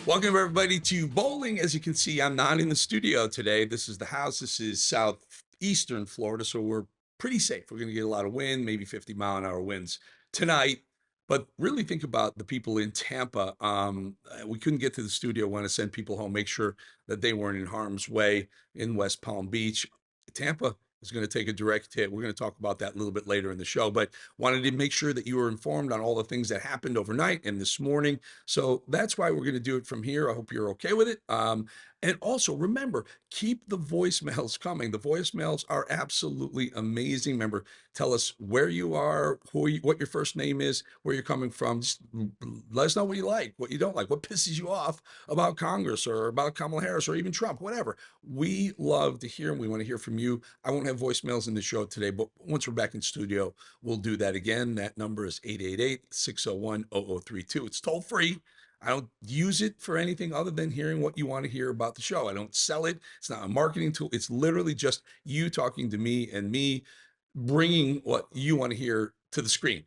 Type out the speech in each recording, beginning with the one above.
Welcome everybody to Bowling. As you can see, I'm not in the studio today. This is the house. This is southeastern Florida, so we're pretty safe. We're going to get a lot of wind, maybe 50-mile-an-hour winds tonight. But really think about the people in Tampa. We couldn't get to the studio. Want to send people home, make sure that they weren't in harm's way in West Palm Beach. Tampa is going to take a direct hit. We're going to talk about that a little bit later in the show, but wanted to make sure that you were informed on all the things that happened overnight and this morning. So that's why we're going to do it from here. I hope you're okay with it. And also remember, keep the voicemails coming. The voicemails are absolutely amazing. Remember, tell us where you are, what your first name is, where you're coming from. Just let us know what you like, what you don't like, what pisses you off about Congress or about Kamala Harris or even Trump, whatever. We love to hear and we want to hear from you. I won't have voicemails in the show today, but once we're back in studio, we'll do that again. That number is 888-601-0032. It's toll free. I don't use it for anything other than hearing what you want to hear about the show. I don't sell it. It's not a marketing tool. It's literally just you talking to me and me bringing what you want to hear to the screen.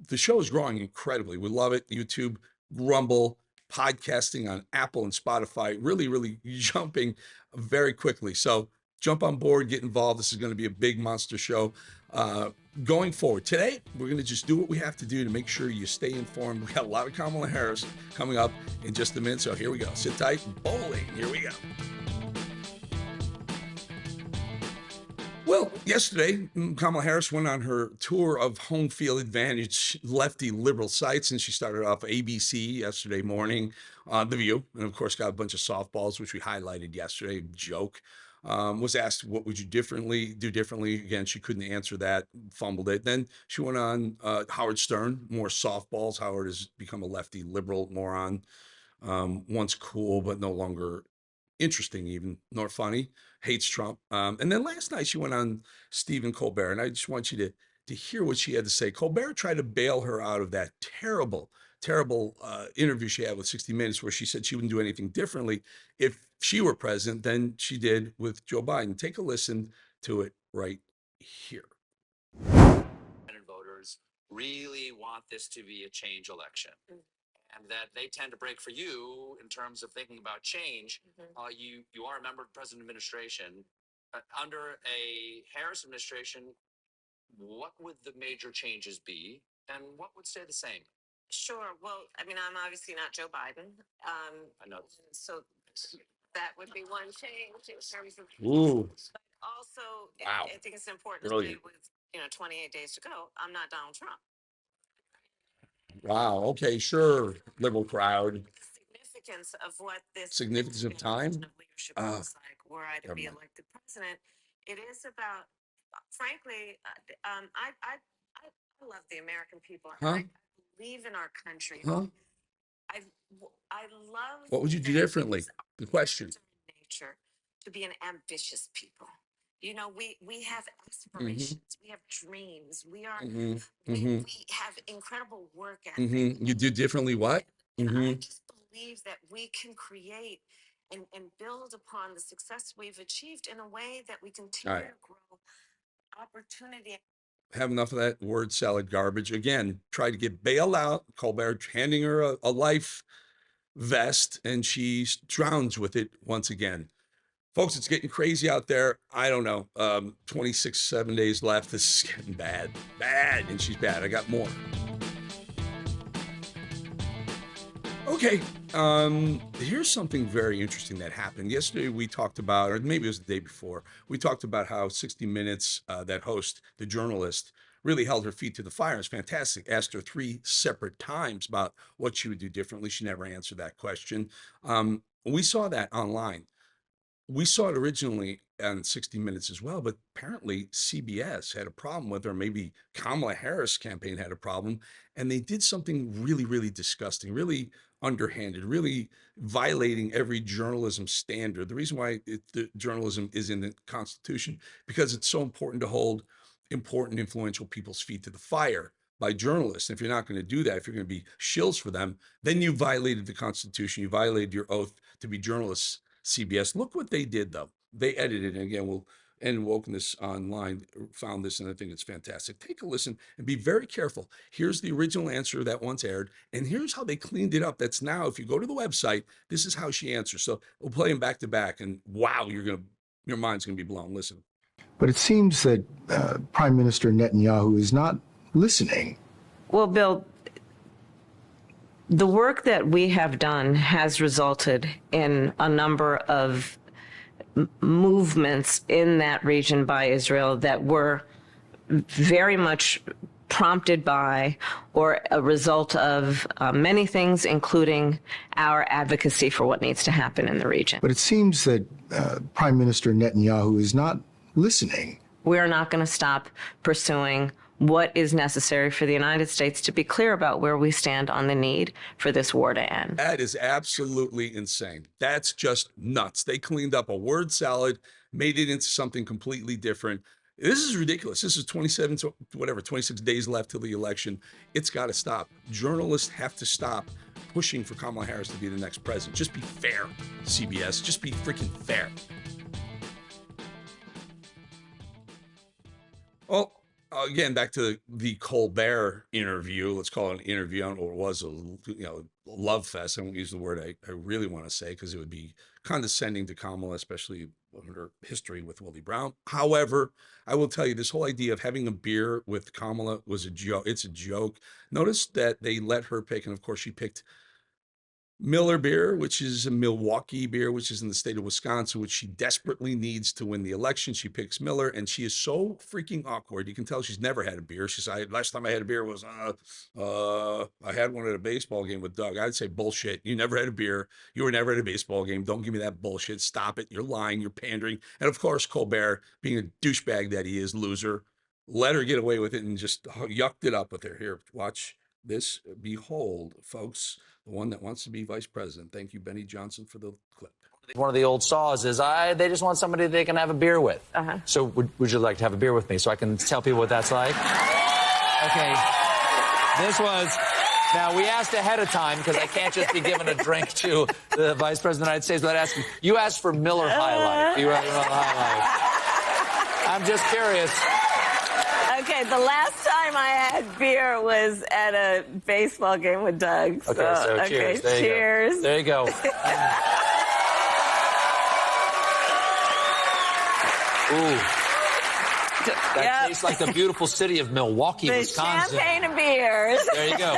The show is growing incredibly. We love it. YouTube, Rumble, podcasting on Apple and Spotify, really, really jumping very quickly. So jump on board, get involved. This is going to be a big monster show. Going forward today, we're going to just do what we have to do to make sure you stay informed. We got a lot of Kamala Harris coming up in just a minute. So here we go. Sit tight. Bowling. Here we go. Well, yesterday, Kamala Harris went on her tour of home field advantage lefty liberal sites, and she started off ABC yesterday morning, The View, and of course got a bunch of softballs, which we highlighted yesterday. Joke. Was asked, what would you do differently? Again, she couldn't answer that, fumbled it. Then she went on Howard Stern, more softballs. Howard has become a lefty liberal moron, once cool, but no longer interesting even, nor funny, hates Trump. And then last night she went on Stephen Colbert, and I just want you to hear what she had to say. Colbert tried to bail her out of that terrible interview she had with 60 Minutes, where she said she wouldn't do anything differently if she were president than she did with Joe Biden. Take a listen to it right here. Voters really want this to be a change election, and that they tend to break for you in terms of thinking about change. You are a member of the president administration. Under a Harris administration, what would the major changes be, and what would stay the same? Sure. Well, I mean, I'm obviously not Joe Biden. I know. So that would be one change in terms of. Ooh. But also, Wow. I think it's important Brilliant. to say with 28 days to go, I'm not Donald Trump. Wow. Okay. Sure. Liberal crowd. Significance of what this Significance of time. of leadership looks like, were I to be elected president, it is about. Frankly, I love the American people. I believe in our country. I love. What would you do differently? The question. Nature to be an ambitious people. We have aspirations. We have dreams. We are. We have incredible work ethic. You do differently what? I just believe that we can create and build upon the success we've achieved in a way that we continue to grow opportunity. Have enough of that word salad garbage. Again, try to get bailed out. Colbert handing her a life vest, and she drowns with it once again. Folks, it's getting crazy out there. I don't know. 7 days left. This is getting bad. And she's bad. I got more. Okay, here's something very interesting that happened. Yesterday we talked about, or maybe it was the day before, we talked about how 60 Minutes, that host, the journalist, really held her feet to the fire. It's fantastic. Asked her 3 separate times about what she would do differently. She never answered that question. We saw that online. We saw it originally on 60 Minutes as well, but apparently CBS had a problem with her. Maybe Kamala Harris campaign had a problem, and they did something really, really disgusting, really underhanded, really violating every journalism standard. The reason why the journalism is in the Constitution, because it's so important to hold important, influential people's feet to the fire by journalists. If you're not going to do that, if you're going to be shills for them, then you violated the Constitution. You violated your oath to be journalists. CBS. Look what they did, though. They edited, and again, we'll end Wokeness Online, found this, and I think it's fantastic. Take a listen and be very careful. Here's the original answer that once aired, and here's how they cleaned it up. That's now, if you go to the website, this is how she answers. So we'll play them back to back, and wow, your mind's gonna be blown. Listen. But it seems that Prime Minister Netanyahu is not listening. Well, Bill, the work that we have done has resulted in a number of movements in that region by Israel that were very much prompted by or a result of many things, including our advocacy for what needs to happen in the region. But it seems that Prime Minister Netanyahu is not listening. We're not going to stop pursuing what is necessary for the United States to be clear about where we stand on the need for this war to end. That is absolutely insane. That's just nuts. They cleaned up a word salad, made it into something completely different. This is ridiculous. This is 26 days left till the election. It's got to stop. Journalists have to stop pushing for Kamala Harris to be the next president. Just be fair, CBS. Just be freaking fair. Well, again, back to the Colbert interview. Let's call it an interview. I don't know what it was, a love fest. I won't use the word I really want to say because it would be condescending to Kamala, especially her history with Willie Brown. However, I will tell you, this whole idea of having a beer with Kamala was a joke. It's a joke. Notice that they let her pick, and of course she picked Miller beer, which is a Milwaukee beer, which is in the state of Wisconsin, which she desperately needs to win the election. She picks Miller, and she is so freaking awkward. You can tell she's never had a beer. She said, last time I had a beer was, I had one at a baseball game with Doug. I'd say, bullshit. You never had a beer. You were never at a baseball game. Don't give me that bullshit. Stop it. You're lying. You're pandering. And of course, Colbert, being a douchebag that he is, loser, let her get away with it and just yucked it up with her. Here, watch this. Behold, folks, the one that wants to be vice president. Thank you, Benny Johnson, for the clip. One of the old saws is they just want somebody they can have a beer with. So would you like to have a beer with me so I can tell people what that's like? Okay. This was, now we asked ahead of time because I can't just be giving a drink to the vice president of the United States without asking. You asked for Miller High Life. You asked for Miller High Life. I'm just curious. Okay, the last time I had beer was at a baseball game with Doug. Okay, cheers. Cheers. There you go. Ooh. That tastes like the beautiful city of Milwaukee, Wisconsin. Champagne and beers. There you go.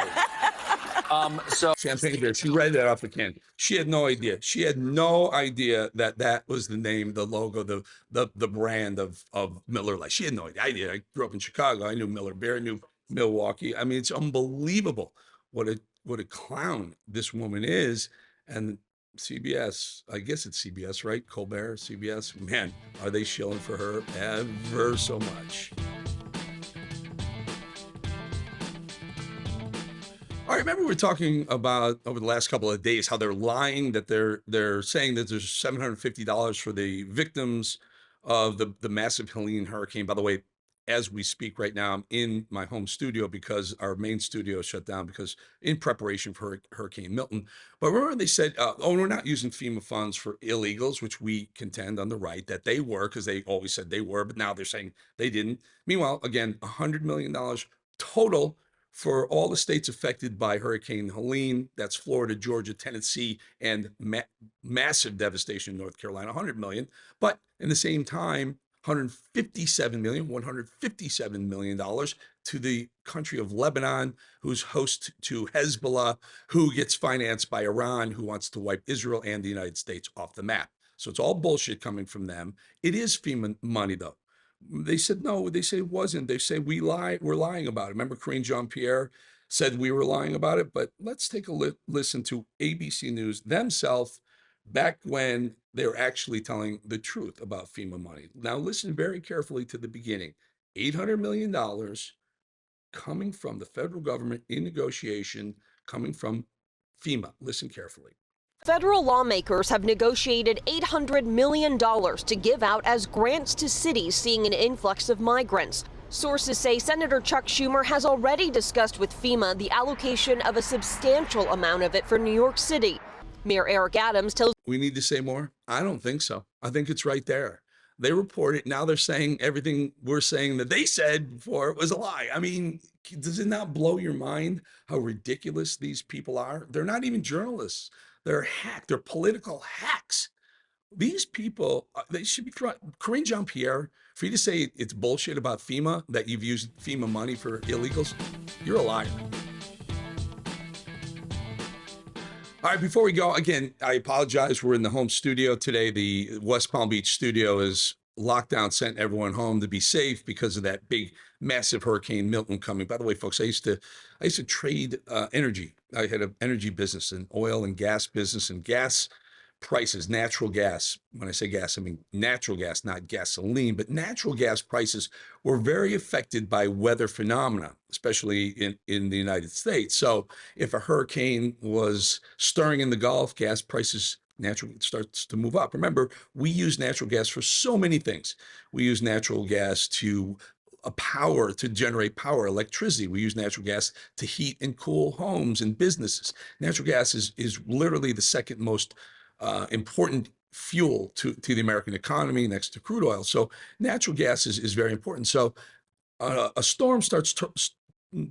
Champagne beer. She read that off the can. She had no idea. She had no idea that was the name, the logo, the brand of Miller Lite. She had no idea. I grew up in Chicago. I knew Miller Beer. I knew Milwaukee. I mean, it's unbelievable what a clown this woman is. And CBS, I guess it's CBS, right? Colbert, CBS. Man, are they shilling for her ever so much? All right, remember we were talking about over the last couple of days how they're lying, that they're saying that there's $750 for the victims of the massive Helene hurricane. By the way, as we speak right now, I'm in my home studio because our main studio shut down because in preparation for Hurricane Milton. But remember they said, we're not using FEMA funds for illegals, which we contend on the right that they were, because they always said they were, but now they're saying they didn't. Meanwhile, again, $100 million total for all the states affected by Hurricane Helene. That's Florida, Georgia, Tennessee, and massive devastation in North Carolina, $100 million. But in the same time, $157 million to the country of Lebanon, who's host to Hezbollah, who gets financed by Iran, who wants to wipe Israel and the United States off the map. So it's all bullshit coming from them. It is FEMA money, though. They said no. They say it wasn't. They say we're lying about it. Remember, Karine Jean-Pierre said we were lying about it. But let's take a listen to ABC News themselves back when they were actually telling the truth about FEMA money. Now listen very carefully to the beginning. $800 million coming from the federal government in negotiation, coming from FEMA. Listen carefully. Federal lawmakers have negotiated $800 million to give out as grants to cities seeing an influx of migrants. Sources say Senator Chuck Schumer has already discussed with FEMA the allocation of a substantial amount of it for New York City. Mayor Eric Adams tells We need to say more? I don't think so. I think it's right there. They report it. Now they're saying everything we're saying that they said before was a lie. I mean, does it not blow your mind how ridiculous these people are? They're not even journalists. They're hacked. They're political hacks. These people, they should be thrown. Corinne Jean-Pierre, for you to say it's bullshit about FEMA, that you've used FEMA money for illegals, you're a liar. All right, before we go, again, I apologize. We're in the home studio today. The West Palm Beach studio is locked down, sent everyone home to be safe because of that big, massive Hurricane Milton coming. By the way, folks, I used to trade energy. I had an energy business, an oil and gas business, and gas prices, natural gas. When I say gas, I mean natural gas, not gasoline, but natural gas prices were very affected by weather phenomena, especially in the United States. So if a hurricane was stirring in the Gulf, gas prices naturally starts to move up. Remember, we use natural gas for so many things. We use natural gas to generate power, electricity. We use natural gas to heat and cool homes and businesses. Natural gas is literally the second most important fuel to the American economy next to crude oil. So natural gas is very important. So a storm starts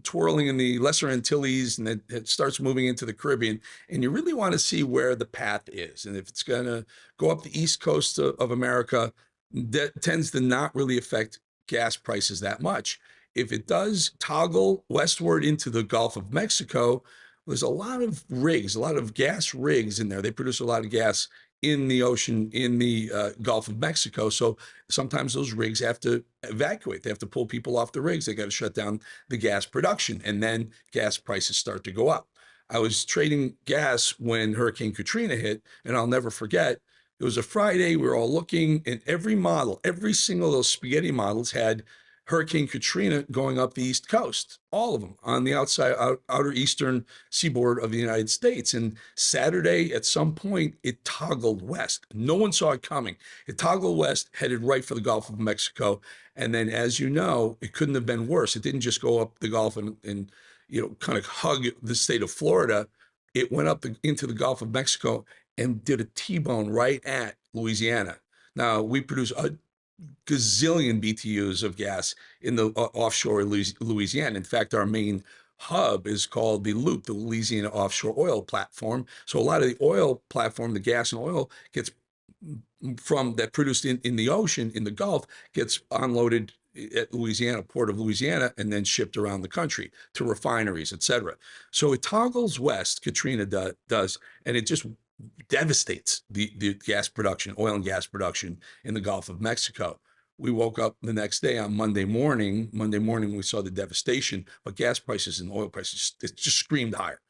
twirling in the Lesser Antilles, and it starts moving into the Caribbean, and you really want to see where the path is. And if it's going to go up the East Coast of America, that tends to not really affect gas prices that much. If it does toggle westward into the Gulf of Mexico, there's a lot of rigs, a lot of gas rigs in there. They produce a lot of gas in the ocean, in the Gulf of Mexico. So sometimes those rigs have to evacuate. They have to pull people off the rigs. They got to shut down the gas production, and then gas prices start to go up. I was trading gas when Hurricane Katrina hit, and I'll never forget, it was a Friday. We were all looking, and every model, every single of those spaghetti models had Hurricane Katrina going up the East Coast, all of them on the outer eastern seaboard of the United States. And Saturday, at some point, it toggled west. No one saw it coming. It toggled west, headed right for the Gulf of Mexico. And then, as you know, it couldn't have been worse. It didn't just go up the Gulf and kind of hug the state of Florida. It went up into the Gulf of Mexico and did a T-bone right at Louisiana. Now, we produce a gazillion BTUs of gas in the offshore Louisiana. In fact, our main hub is called the Loop, the Louisiana Offshore Oil Platform. So a lot of the oil platform, the gas and oil gets from that produced in the ocean, in the Gulf, gets unloaded at Louisiana, port of Louisiana, and then shipped around the country to refineries, et cetera. So it toggles west, Katrina does, and it just devastates the gas production, oil and gas production in the Gulf of Mexico. We woke up the next day on Monday morning, we saw the devastation, but gas prices and oil prices, it just screamed higher.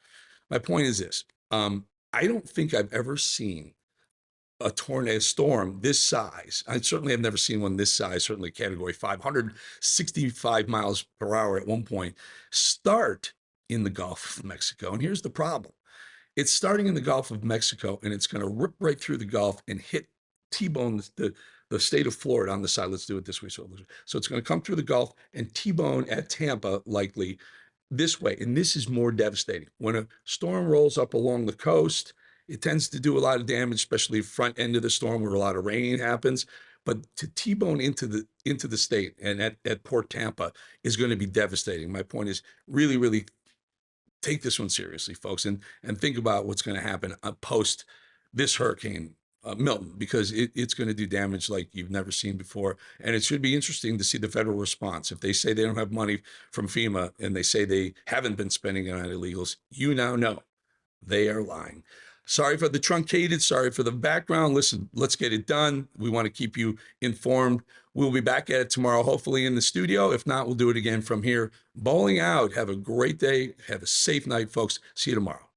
My point is this, I don't think I've ever seen a tornado storm this size. I certainly have never seen one this size, certainly category 5, 165 miles per hour at one point, start in the Gulf of Mexico. And here's the problem. It's starting in the Gulf of Mexico, and it's going to rip right through the Gulf and hit T-bone the state of Florida on the side. Let's do it this way. So it's going to come through the Gulf and T-bone at Tampa, likely this way. And this is more devastating. When a storm rolls up along the coast, it tends to do a lot of damage, especially front end of the storm where a lot of rain happens. But to T-bone into the state and at Port Tampa is going to be devastating. My point is really, really take this one seriously, folks, and think about what's going to happen post this hurricane, Milton, because it's going to do damage like you've never seen before. And it should be interesting to see the federal response. If they say they don't have money from FEMA and they say they haven't been spending it on illegals, you now know they are lying. Sorry for the truncated, sorry for the background. Listen, let's get it done. We want to keep you informed. We'll be back at it tomorrow, hopefully in the studio. If not, we'll do it again from here. Bowling out. Have a great day. Have a safe night, folks. See you tomorrow.